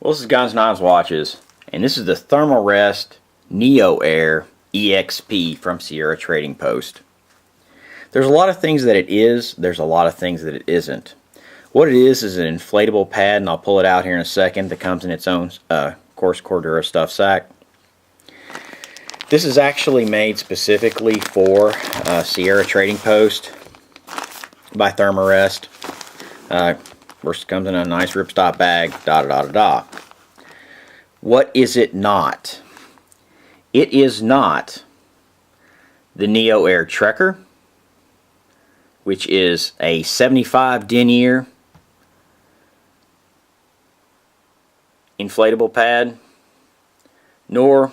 Well, this is Guns, Knives, Watches, and this is the Therm-A-Rest NeoAir EXP from Sierra Trading Post. There's a lot of things that it is, there's a lot of things that it isn't. What it is an inflatable pad, and I'll pull it out here in a second, that comes in its own coarse Cordura stuff sack. This is actually made specifically for Sierra Trading Post by Therm-A-Rest. First, it comes in a nice ripstop bag, What is it not? It is not the NeoAir Trekker, which is a 75 denier inflatable pad, nor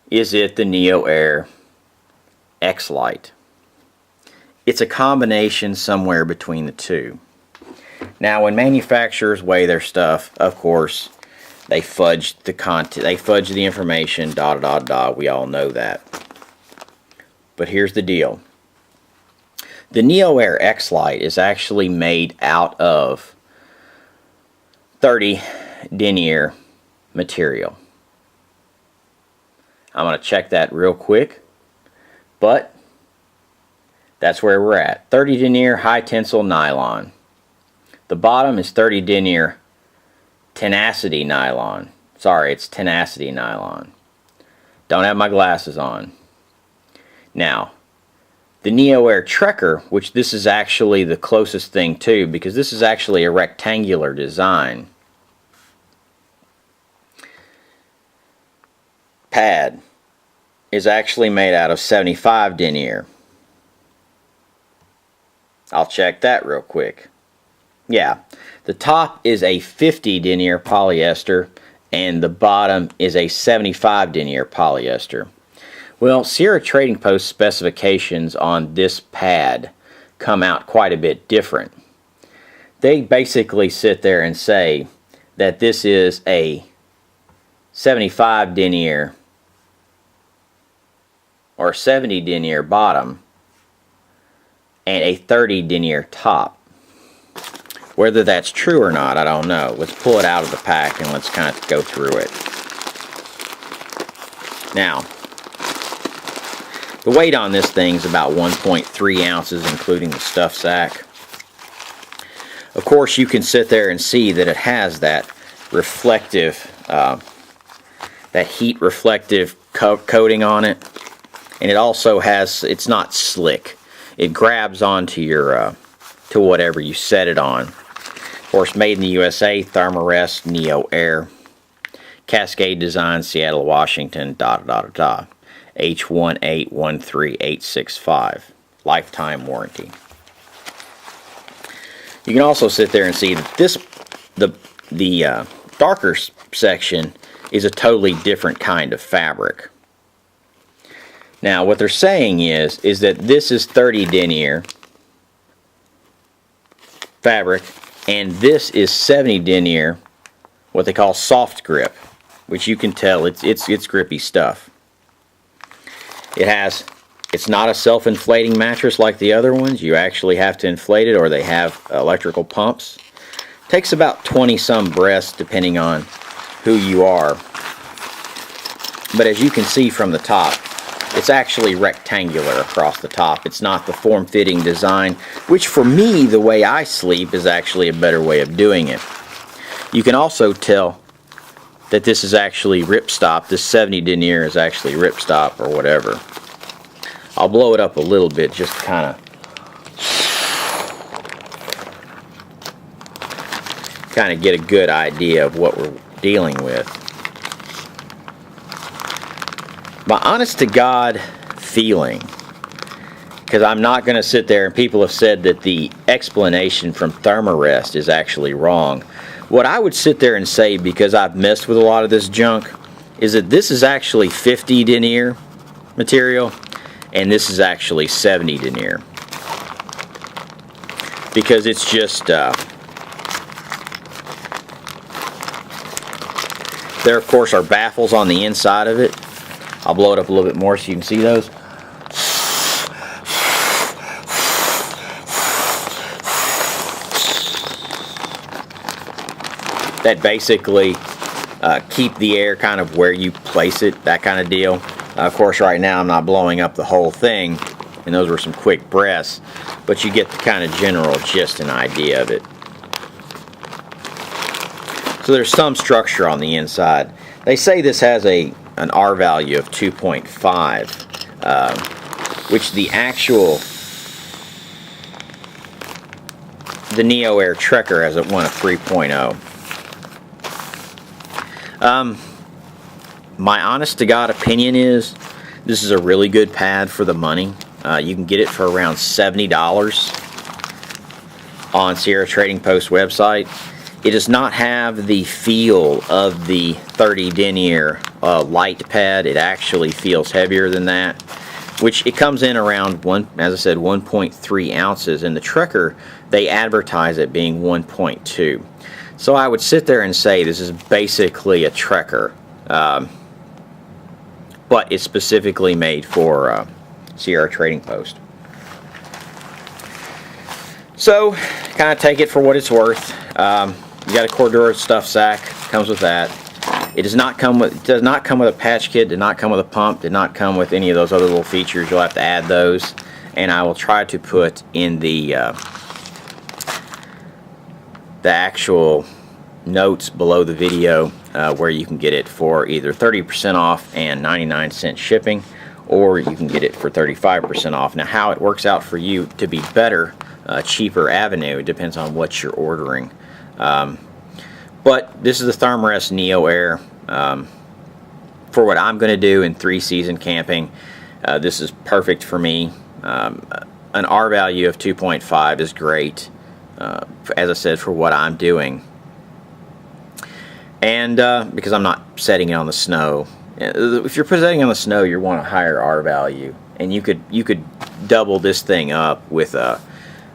is it the NeoAir X-Lite. It's a combination somewhere between the two. Now, when manufacturers weigh their stuff, of course, they fudge the content, they fudge the information, we all know that. But here's the deal. The NeoAir X-Lite is actually made out of 30 denier material. I'm going to check that real quick, but that's where we're at. 30 denier high tensile nylon. The bottom is 30 denier tenacity nylon. Sorry, it's tenacity nylon. Don't have my glasses on. Now, the NeoAir Trekker, which this is actually the closest thing to, because this is actually a rectangular design pad, is actually made out of 75 denier. I'll check that real quick. Yeah, the top is a 50 denier polyester and the bottom is a 75 denier polyester. Well, Sierra Trading Post specifications on this pad come out quite a bit different. They basically sit there and say that this is a 75 denier or 70 denier bottom and a 30 denier top. Whether that's true or not, I don't know. Let's pull it out of the pack and let's kind of go through it. Now, the weight on this thing is about 1.3 ounces, including the stuff sack. Of course, you can sit there and see that it has that reflective, that heat reflective coating on it. And it also has, it's not slick. It grabs onto your, to whatever you set it on. Of course, made in the USA, Therm-A-Rest NeoAir. Cascade Design, Seattle, Washington, H1813865. Lifetime warranty. You can also sit there and see that this, the darker section is a totally different kind of fabric. Now, what they're saying is that this is 30 denier fabric, and this is 70 denier, what they call soft grip, which you can tell it's grippy stuff. It's not a self-inflating mattress like the other ones. You actually have to inflate it, or they have electrical pumps. Takes about 20-some breaths depending on who you are. But as you can see from the top, it's actually rectangular across the top. It's not the form-fitting design, which for me, the way I sleep, is actually a better way of doing it. You can also tell that this is actually ripstop. This 70 denier is actually ripstop or whatever. I'll blow it up a little bit just to kind of get a good idea of what we're dealing with. My honest to God feeling, because I'm not going to sit there, and people have said that the explanation from Therm-A-Rest is actually wrong. What I would sit there and say, because I've messed with a lot of this junk, is that this is actually 50 denier material and this is actually 70 denier. Because it's just, there of course are baffles on the inside of it. I'll blow it up a little bit more so you can see those. that basically keep the air kind of where you place it, that kind of deal. Of course, right now I'm not blowing up the whole thing, and those were some quick breaths, but you get the kind of general gist and idea of it. So there's some structure on the inside. They say this has an R value of 2.5, which the NeoAir Trekker has one of 3.0. My honest to God opinion is this is a really good pad for the money. You can get it for around $70 on Sierra Trading Post website. It does not have the feel of the 30 denier light pad. It actually feels heavier than that, which it comes in around as I said, 1.3 ounces. In the Trekker, they advertise it being 1.2. So I would sit there and say this is basically a Trekker, but it's specifically made for Sierra Trading Post. So, kind of take it for what it's worth. You got a Cordura stuff sack, comes with that. It does not come with a patch kit, did not come with a pump, did not come with any of those other little features. You'll have to add those, and I will try to put in the actual notes below the video where you can get it for either 30% off and 99-cent shipping, or you can get it for 35% off. Now, how it works out for you to be better, cheaper avenue, depends on what you're ordering. But this is the Therm-A-Rest NeoAir. For what I'm going to do in 3-season camping, this is perfect for me. An R value of 2.5 is great, as I said, for what I'm doing. And because I'm not setting it on the snow. If you're setting it on the snow, you want a higher R value, and you could double this thing up with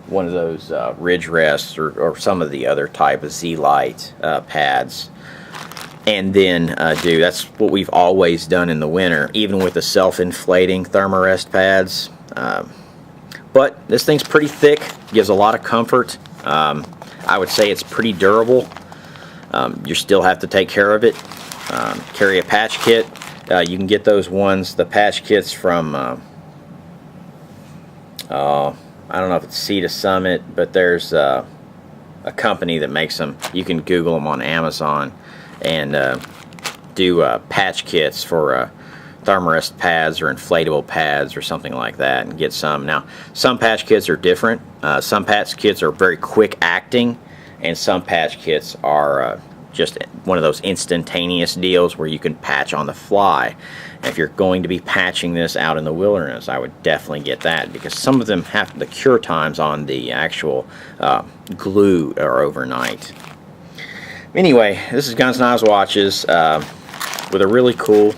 one of those ridge rests or some of the other type of Z-Lite pads, and then that's what we've always done in the winter, even with the self-inflating Therm-A-Rest pads. But this thing's pretty thick, gives a lot of comfort. I would say it's pretty durable. You still have to take care of it. Carry a patch kit. You can get those ones, the patch kits from I don't know if it's Sea to Summit, but there's a company that makes them. You can Google them on Amazon and do patch kits for Therm-A-Rest pads or inflatable pads or something like that, and get some. Now, some patch kits are different. Some patch kits are very quick acting, and some patch kits are just one of those instantaneous deals where you can patch on the fly. And if you're going to be patching this out in the wilderness, I would definitely get that, because some of them have the cure times on the actual glue are overnight. Anyway, this is Gunskniveswatches with a really cool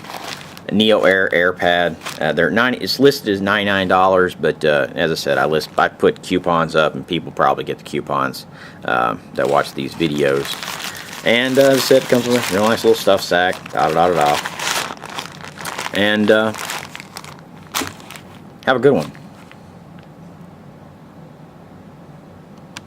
NeoAir air pad. It's listed as $99, but as I said, I put coupons up, and people probably get the coupons that watch these videos. And as I said, it comes with a real nice little stuff sack. And have a good one.